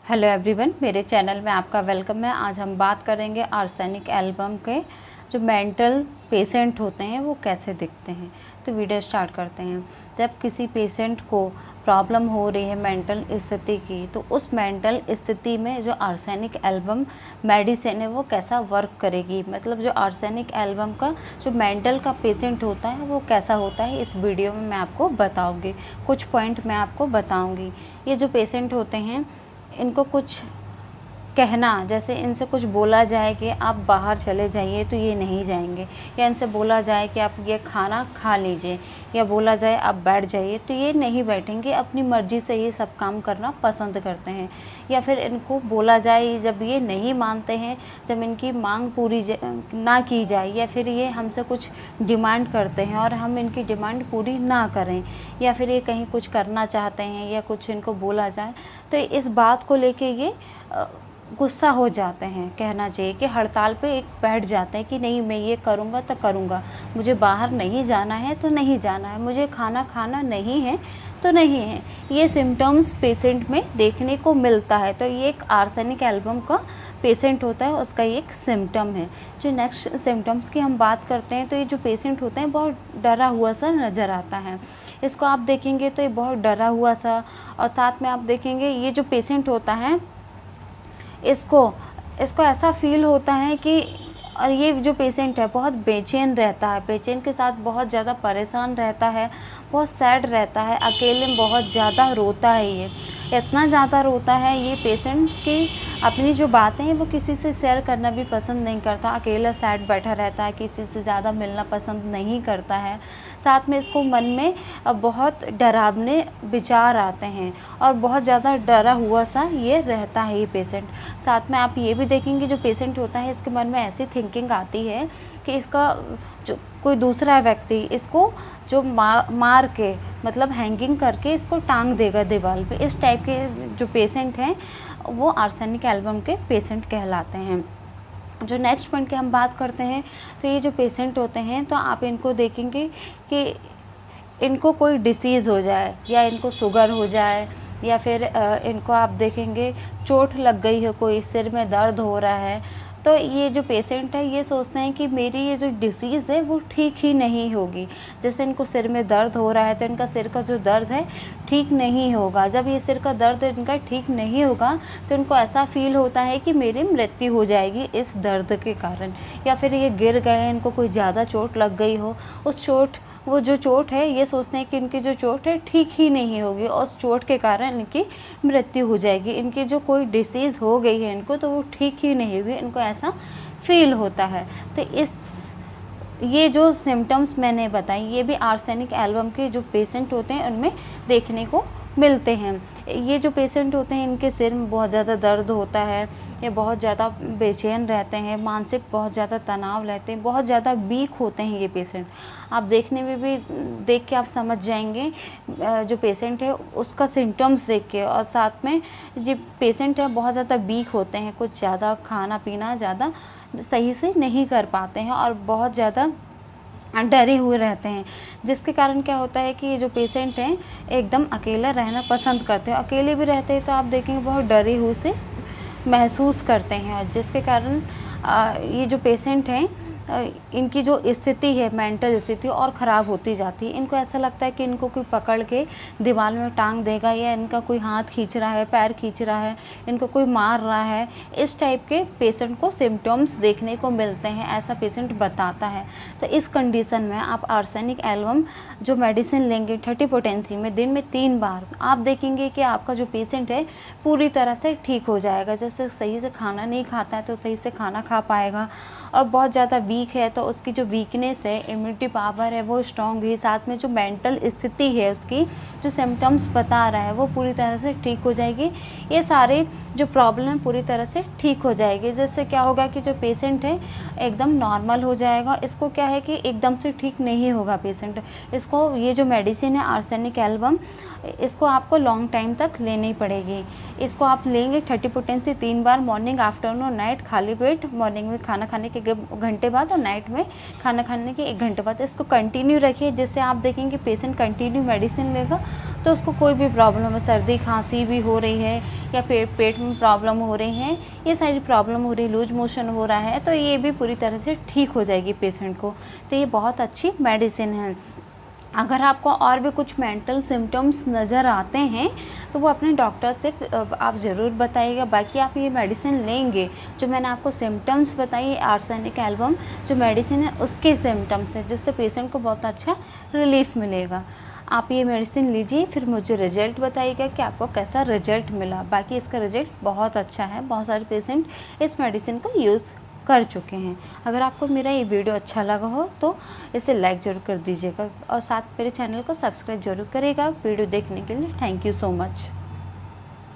Hello everyone, मेरे channel में आपका वेलकम है। आज हम बात करेंगे आर्सेनिक एल्बम के जो मेंटल पेशेंट होते हैं वो कैसे दिखते हैं। तो वीडियो स्टार्ट करते हैं। जब किसी पेशेंट को प्रॉब्लम हो रही है मेंटल स्थिति की, तो उस मेंटल स्थिति में जो आर्सेनिक एल्बम मेडिसिन है वो कैसा वर्क करेगी, मतलब जो आर्सेनिक एल्बम का जो मेंटल का पेशेंट होता है वो कैसा होता है, इस वीडियो में मैं आपको बताऊँगी। कुछ पॉइंट मैं आपको बताऊँगी। ये जो पेशेंट होते हैं इनको कुछ कहना, जैसे इनसे कुछ बोला जाए कि आप बाहर चले जाइए तो ये नहीं जाएंगे, या इनसे बोला जाए कि आप ये खाना खा लीजिए, या बोला जाए आप बैठ जाइए तो ये नहीं बैठेंगे, अपनी मर्ज़ी से ही सब काम करना पसंद करते हैं। या फिर इनको बोला जाए, जब ये नहीं मानते हैं, जब इनकी मांग पूरी ना की जाए, या फिर ये हमसे कुछ डिमांड करते हैं और हम इनकी डिमांड पूरी ना करें, या फिर ये कहीं कुछ करना चाहते हैं या कुछ इनको बोला जाए तो इस बात को लेके ये गुस्सा हो जाते हैं, कहना चाहिए कि हड़ताल पे एक बैठ जाते हैं कि नहीं, मैं ये करूँगा तो करूँगा, मुझे बाहर नहीं जाना है तो नहीं जाना है, मुझे खाना खाना नहीं है तो नहीं है। ये सिम्टम्स पेशेंट में देखने को मिलता है। तो ये एक आर्सेनिक एल्बम का पेशेंट होता है, उसका ये एक सिम्टम है। जो नेक्स्ट सिम्टम्स की हम बात करते हैं, तो ये जो पेशेंट होता है बहुत डरा हुआ सा नज़र आता है। इसको आप देखेंगे तो ये बहुत डरा हुआ सा, और साथ में आप देखेंगे ये जो पेशेंट होता है इसको ऐसा फील होता है कि, और ये जो पेशेंट है बहुत बेचैन रहता है, पेशेंट के साथ बहुत ज़्यादा परेशान रहता है, बहुत सैड रहता है, अकेले में बहुत ज़्यादा रोता है। ये इतना ज़्यादा रोता है ये पेशेंट कि अपनी जो बातें हैं वो किसी से शेयर करना भी पसंद नहीं करता, अकेला सैड बैठा रहता है, किसी से ज़्यादा मिलना पसंद नहीं करता है। साथ में इसको मन में बहुत डरावने विचार आते हैं और बहुत ज़्यादा डरा हुआ सा ये रहता है ये पेशेंट। साथ में आप ये भी देखेंगे जो पेशेंट होता है इसके मन में ऐसी थिंकिंग आती है कि इसका जो कोई दूसरा व्यक्ति इसको जो मार के, मतलब हैंगिंग करके इसको टांग देगा दीवार पे। इस टाइप के जो पेशेंट हैं वो आर्सेनिक एल्बम के पेशेंट कहलाते हैं। जो नेक्स्ट पॉइंट की हम बात करते हैं, तो ये जो पेशेंट होते हैं तो आप इनको देखेंगे कि इनको कोई डिसीज़ हो जाए, या इनको शुगर हो जाए, या फिर इनको आप देखेंगे चोट लग गई हो, कोई सिर में दर्द हो रहा है, तो ये जो पेशेंट है ये सोचते हैं कि मेरी ये जो डिसीज़ है वो ठीक ही नहीं होगी। जैसे इनको सिर में दर्द हो रहा है तो इनका सिर का जो दर्द है ठीक नहीं होगा। जब ये सिर का दर्द इनका ठीक नहीं होगा तो इनको ऐसा फील होता है कि मेरी मृत्यु हो जाएगी इस दर्द के कारण, या फिर ये गिर गए, इनको कोई ज़्यादा चोट लग गई हो, वो जो चोट है ये सोचते हैं कि इनकी जो चोट है ठीक ही नहीं होगी और उस चोट के कारण इनकी मृत्यु हो जाएगी, इनकी जो कोई डिसीज़ हो गई है इनको तो वो ठीक ही नहीं होगी, इनको ऐसा फील होता है। तो ये जो सिम्टम्स मैंने बताई ये भी आर्सेनिक एल्बम के जो पेशेंट होते हैं उनमें देखने को मिलते हैं। ये जो पेशेंट होते हैं इनके सिर में बहुत ज़्यादा दर्द होता है, ये बहुत ज़्यादा बेचैन रहते हैं, मानसिक बहुत ज़्यादा तनाव रहते हैं, बहुत ज़्यादा वीक होते हैं ये पेशेंट। आप देखने में भी देख के आप समझ जाएंगे जो पेशेंट है उसका सिम्टम्स देख के, और साथ में जो पेशेंट है बहुत ज़्यादा वीक होते हैं, कुछ ज़्यादा खाना पीना ज़्यादा सही से नहीं कर पाते हैं और बहुत ज़्यादा डरे हुए रहते हैं, जिसके कारण क्या होता है कि ये जो पेशेंट हैं एकदम अकेला रहना पसंद करते हैं। अकेले भी रहते हैं तो आप देखेंगे बहुत डरे हुए से महसूस करते हैं, और जिसके कारण ये जो पेशेंट हैं इनकी जो स्थिति है, मेंटल स्थिति और ख़राब होती जाती है। इनको ऐसा लगता है कि इनको कोई पकड़ के दीवार में टांग देगा, या इनका कोई हाथ खींच रहा है, पैर खींच रहा है, इनको कोई मार रहा है। इस टाइप के पेशेंट को सिम्टम्स देखने को मिलते हैं, ऐसा पेशेंट बताता है। तो इस कंडीशन में आप आर्सेनिक एल्बम जो मेडिसिन लेंगे 30 पोटेंसी में दिन में 3 बार, आप देखेंगे कि आपका जो पेशेंट है पूरी तरह से ठीक हो जाएगा। जैसे सही से खाना नहीं खाता है तो सही से खाना खा पाएगा, और बहुत ज़्यादा वीक है तो उसकी जो वीकनेस है, इम्यूनिटी पावर है वो स्ट्रॉन्ग है, साथ में जो मेंटल स्थिति है उसकी जो सिम्टम्स बता रहा है वो पूरी तरह से ठीक हो जाएगी। ये सारे जो प्रॉब्लम है पूरी तरह से ठीक हो जाएगी, जिससे क्या होगा कि जो पेशेंट है एकदम नॉर्मल हो जाएगा। इसको क्या है कि एकदम से ठीक नहीं होगा पेशेंट, इसको ये जो मेडिसिन है आर्सेनिक एल्बम इसको आपको लॉन्ग टाइम तक लेनी पड़ेगी। इसको आप लेंगे 30 पोटेंसी 3 बार, मॉर्निंग, आफ्टरनून, नाइट, खाली पेट, मॉर्निंग में खाना खाने के घंटे बाद और नाइट में खाना खाने के 1 घंटे बाद। इसको कंटिन्यू रखिए, जिससे आप देखेंगे पेशेंट कंटिन्यू मेडिसिन लेगा तो उसको कोई भी प्रॉब्लम है, सर्दी खांसी भी हो रही है या पेट में प्रॉब्लम हो रही है, ये सारी प्रॉब्लम हो रही है, लूज मोशन हो रहा है, तो ये भी पूरी तरह से ठीक हो जाएगी पेशेंट को। तो ये बहुत अच्छी मेडिसिन है। अगर आपको और भी कुछ मेंटल सिम्टम्स नज़र आते हैं तो वो अपने डॉक्टर से आप ज़रूर बताइएगा। बाकी आप ये मेडिसिन लेंगे, जो मैंने आपको सिम्टम्स बताई, आर्सेनिक एल्बम जो मेडिसिन है उसके सिम्टम्स है, जिससे पेशेंट को बहुत अच्छा रिलीफ मिलेगा। आप ये मेडिसिन लीजिए, फिर मुझे रिजल्ट बताइएगा कि आपको कैसा रिजल्ट मिला। बाकी इसका रिजल्ट बहुत अच्छा है, बहुत सारे पेशेंट इस मेडिसिन को यूज़ कर चुके हैं। अगर आपको मेरा ये वीडियो अच्छा लगा हो तो इसे लाइक ज़रूर कर दीजिएगा और साथ मेरे चैनल को सब्सक्राइब जरूर करेगा। वीडियो देखने के लिए थैंक यू सो मच।